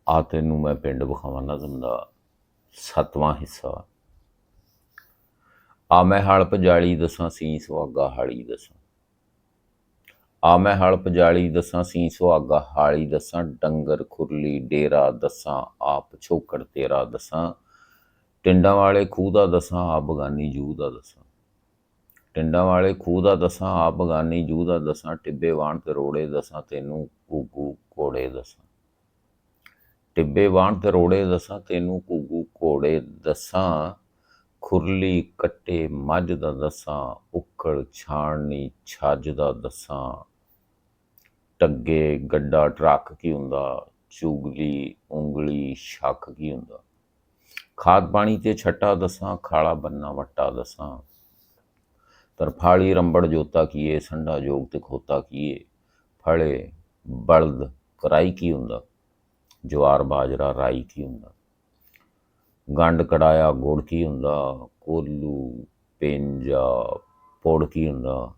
ਆ ਤੈਨੂੰ ਮੈਂ ਪਿੰਡ ਵਿਖਾਵਾਂ ਨਜ਼ਮ ਦਾ 7ਵਾਂ ਹਿੱਸਾ। ਆ ਮੈਂ ਹਲ ਪਜਾਲੀ ਦਸਾਂ ਸੀ ਸੁਹਾਗਾ ਹਾਲੀ ਦਸਾਂ। ਆ ਮੈਂ ਹਲ ਪਜਾਲੀ ਦਸਾਂ ਸੀ ਸੁਹਾਗਾ ਹਾਲੀ ਦਸਾਂ। ਡੰਗਰ ਖੁਰਲੀ ਡੇਰਾ ਦਸਾਂ ਆ ਪਿਛੋਕੜ ਤੇਰਾ ਦਸਾਂ। ਟਿੰਡਾਂ ਵਾਲੇ ਖੂਹ ਦਾ ਦਸਾਂ ਆ ਬਗਾਨੀ ਜੂਹ ਦਾ ਦਸਾਂ। ਟਿੰਡਾਂ ਵਾਲੇ ਖੂਹ ਦਾ ਦਸਾਂ ਆ ਬਗਾਨੀ ਜੂਹ ਦਾ ਦਸਾਂ। ਟਿੱਬੇ ਵਾਣ ਤੇ ਰੋੜੇ ਦਸਾਂ ਤੈਨੂੰ ਘੂਗੂ ਘੋੜੇ ਦਸਾਂ। ਟਿੱਬੇ ਵਾਣ ਤੇ ਰੋੜੇ ਦਸਾਂ ਤੈਨੂੰ ਘੂਗੂ ਘੋੜੇ ਦਸਾਂ। ਖੁਰਲੀ ਕੱਟੇ ਮੱਝ ਦਾ ਦਸਾਂ। ਉੱਕੜ ਛਾਣਨੀ ਛੱਜ ਦਾ ਦਸਾਂ। ਟੱਗੇ ਗੱਡਾ ਟਰੱਕ ਕੀ ਹੁੰਦਾ। ਚੁਗਲੀ ਉਂਗਲੀ ਸ਼ੱਕ ਕੀ ਹੁੰਦਾ। ਖਾਦ ਪਾਣੀ ਤੇ ਛੱਟਾ ਦਸਾਂ। ਖਾਲਾ ਬੰਨਾ ਵੱਟਾ ਦਸਾਂ। ਤਰਫਾਲੀ ਰੰਬੜ ਜੋਤਾ ਕੀਏ। ਸੰਡਾ ਜੋਗ ਤੇ ਖੋਤਾ ਕੀਏ। ਫਲੇ ਬਲਦ ਕਰਾਈ ਕੀ ਹੁੰਦਾ। ਜਵਾਰ ਬਾਜਰਾ ਰਾਈ ਕੀ ਹੁੰਦਾ। ਗੰਡ ਕੜਾਇਆ ਗੁੜ ਕੀ ਹੁੰਦਾ। ਕੋਲੂ ਪੇਂਜਾ ਪੁੜ ਕੀ ਹੁੰਦਾ।